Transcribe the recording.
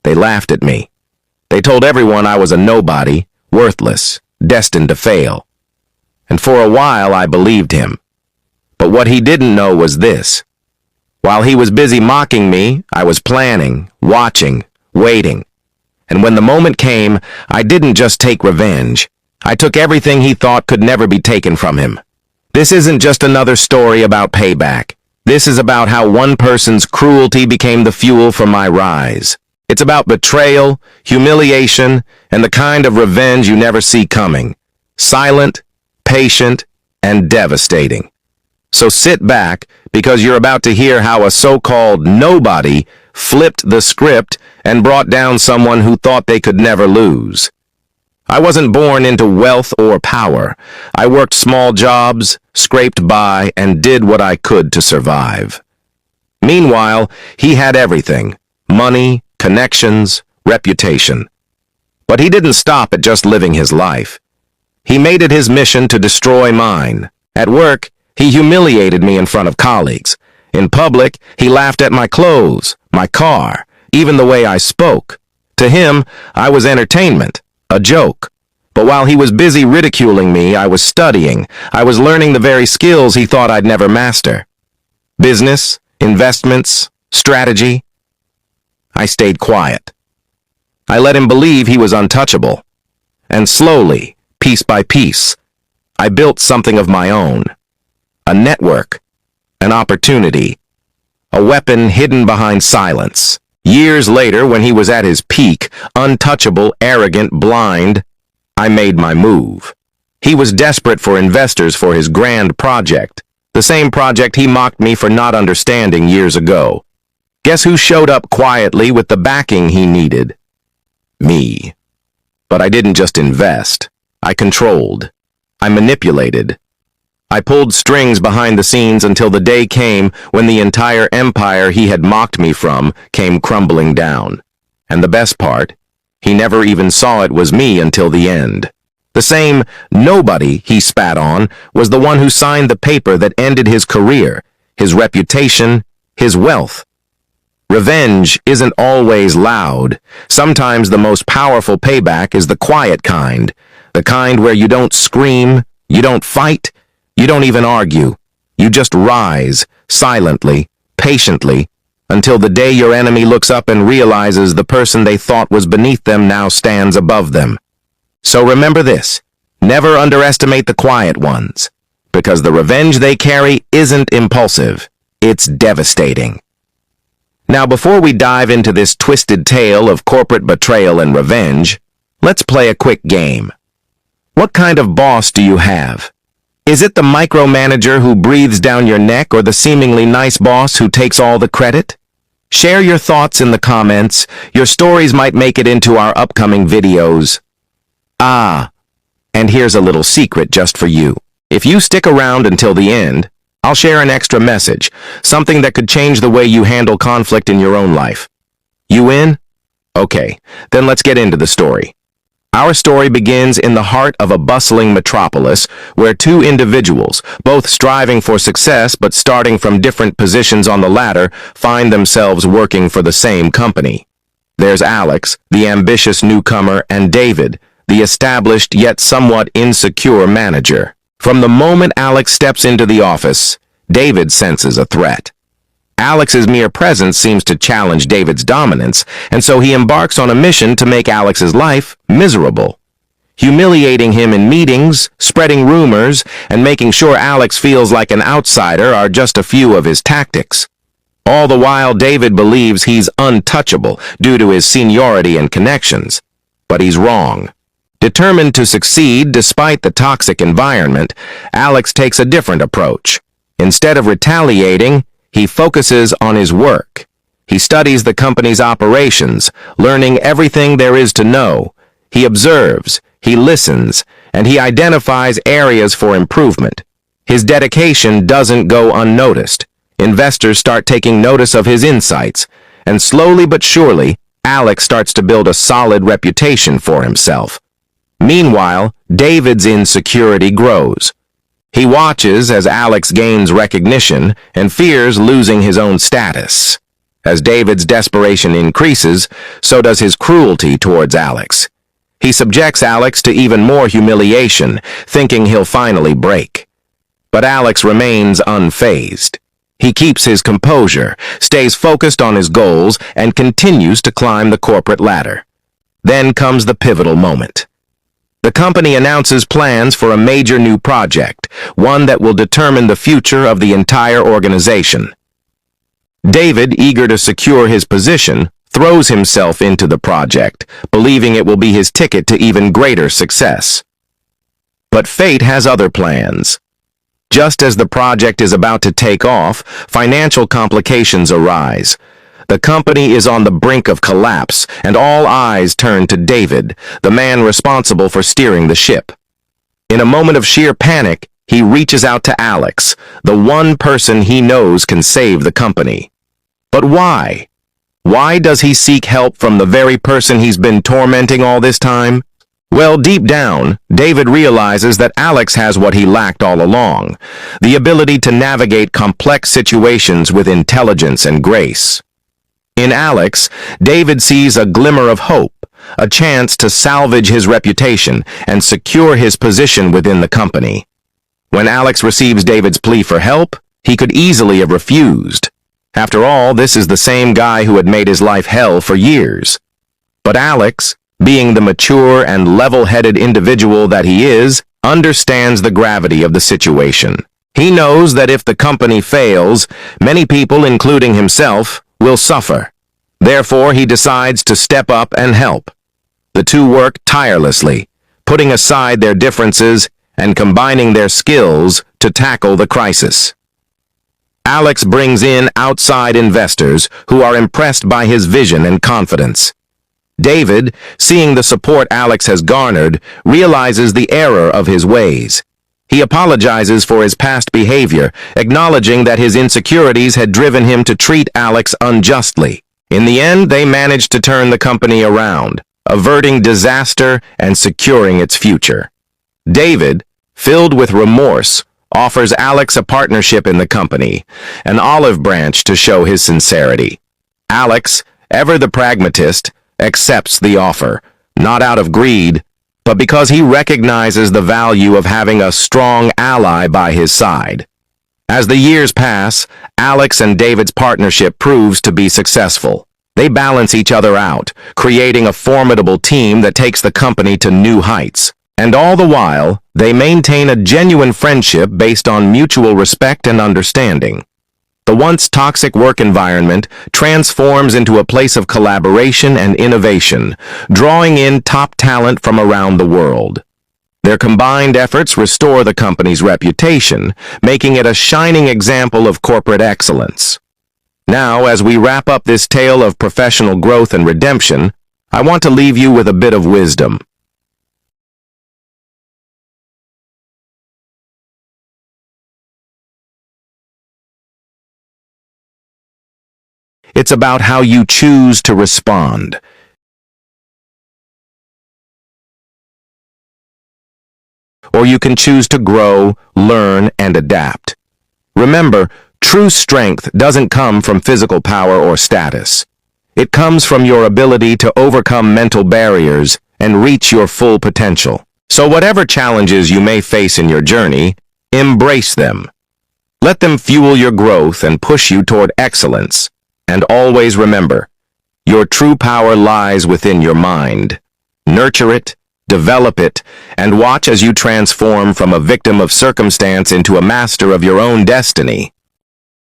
They laughed at me. They told everyone I was a nobody, worthless, destined to fail. And for a while I believed him. But what he didn't know was this. While he was busy mocking me, I was planning, watching, waiting. And when the moment came, I didn't just take revenge. I took everything he thought could never be taken from him. This isn't just another story about payback. This is about how one person's cruelty became the fuel for my rise. It's about betrayal, humiliation, and the kind of revenge you never see coming. Silent, patient, and devastating. So sit back, because you're about to hear how a so-called nobody flipped the script and brought down someone who thought they could never lose. I wasn't born into wealth or power. I worked small jobs, scraped by, and did what I could to survive. Meanwhile, he had everything: money, connections, reputation. But he didn't stop at just living his life. He made it his mission to destroy mine. At work, he humiliated me in front of colleagues. In public, he laughed at my clothes, my car, even the way I spoke. To him, I was entertainment, a joke. But while he was busy ridiculing me, I was studying. I was learning the very skills he thought I'd never master. Business, investments, strategy. I stayed quiet. I let him believe he was untouchable. And slowly, piece by piece, I built something of my own. A network, an opportunity, a weapon hidden behind silence. Years later, when he was at his peak, untouchable, arrogant, blind, I made my move. He was desperate for investors for his grand project, the same project he mocked me for not understanding years ago. Guess who showed up quietly with the backing he needed? Me. But I didn't just invest. I controlled. I manipulated. I pulled strings behind the scenes until the day came when the entire empire he had mocked me from came crumbling down. And the best part, he never even saw it was me until the end. The same nobody he spat on was the one who signed the paper that ended his career, his reputation, his wealth. Revenge isn't always loud. Sometimes the most powerful payback is the quiet kind, the kind where you don't scream, you don't fight, you don't even argue. You just rise, silently, patiently, until the day your enemy looks up and realizes the person they thought was beneath them now stands above them. So remember this, never underestimate the quiet ones, because the revenge they carry isn't impulsive, it's devastating. Now, before we dive into this twisted tale of corporate betrayal and revenge, let's play a quick game. What kind of boss do you have? Is it the micromanager who breathes down your neck or the seemingly nice boss who takes all the credit? Share your thoughts in the comments. Your stories might make it into our upcoming videos. And here's a little secret just for you. If you stick around until the end, I'll share an extra message, something that could change the way you handle conflict in your own life. You in? Okay, then let's get into the story. Our story begins in the heart of a bustling metropolis where two individuals, both striving for success but starting from different positions on the ladder, find themselves working for the same company. There's Alex, the ambitious newcomer, and David, the established yet somewhat insecure manager. From the moment Alex steps into the office, David senses a threat. Alex's mere presence seems to challenge David's dominance, and so he embarks on a mission to make Alex's life miserable. Humiliating him in meetings, spreading rumors, and making sure Alex feels like an outsider are just a few of his tactics. All the while, David believes he's untouchable due to his seniority and connections. But he's wrong. Determined to succeed despite the toxic environment, Alex takes a different approach. Instead of retaliating, he focuses on his work. He studies the company's operations, learning everything there is to know. He observes, he listens, and he identifies areas for improvement. His dedication doesn't go unnoticed. Investors start taking notice of his insights, and slowly but surely, Alex starts to build a solid reputation for himself. Meanwhile, David's insecurity grows. He watches as Alex gains recognition and fears losing his own status. As David's desperation increases, so does his cruelty towards Alex. He subjects Alex to even more humiliation, thinking he'll finally break. But Alex remains unfazed. He keeps his composure, stays focused on his goals, and continues to climb the corporate ladder. Then comes the pivotal moment. The company announces plans for a major new project, one that will determine the future of the entire organization. David, eager to secure his position, throws himself into the project, believing it will be his ticket to even greater success. But fate has other plans. Just as the project is about to take off, financial complications arise. The company is on the brink of collapse, and all eyes turn to David, the man responsible for steering the ship. In a moment of sheer panic, he reaches out to Alex, the one person he knows can save the company. But why? Why does he seek help from the very person he's been tormenting all this time? Well, deep down, David realizes that Alex has what he lacked all along, the ability to navigate complex situations with intelligence and grace. In Alex, David sees a glimmer of hope, a chance to salvage his reputation and secure his position within the company. When Alex receives David's plea for help, he could easily have refused. After all, this is the same guy who had made his life hell for years. But Alex, being the mature and level-headed individual that he is, understands the gravity of the situation. He knows that if the company fails, many people, including himself, will suffer. Therefore, he decides to step up and help. The two work tirelessly, putting aside their differences and combining their skills to tackle the crisis. Alex brings in outside investors who are impressed by his vision and confidence. David, seeing the support Alex has garnered, realizes the error of his ways. He apologizes for his past behavior, acknowledging that his insecurities had driven him to treat Alex unjustly. In the end, they managed to turn the company around, averting disaster and securing its future. David, filled with remorse, offers Alex a partnership in the company, an olive branch to show his sincerity. Alex, ever the pragmatist, accepts the offer, not out of greed, but because he recognizes the value of having a strong ally by his side. As the years pass, Alex and David's partnership proves to be successful. They balance each other out, creating a formidable team that takes the company to new heights. And all the while, they maintain a genuine friendship based on mutual respect and understanding. The once toxic work environment transforms into a place of collaboration and innovation, drawing in top talent from around the world. Their combined efforts restore the company's reputation, making it a shining example of corporate excellence. Now, as we wrap up this tale of professional growth and redemption, I want to leave you with a bit of wisdom. It's about how you choose to respond. Or you can choose to grow, learn, and adapt. Remember, true strength doesn't come from physical power or status. It comes from your ability to overcome mental barriers and reach your full potential. So whatever challenges you may face in your journey, embrace them. Let them fuel your growth and push you toward excellence. And always remember, your true power lies within your mind. Nurture it, develop it, and watch as you transform from a victim of circumstance into a master of your own destiny.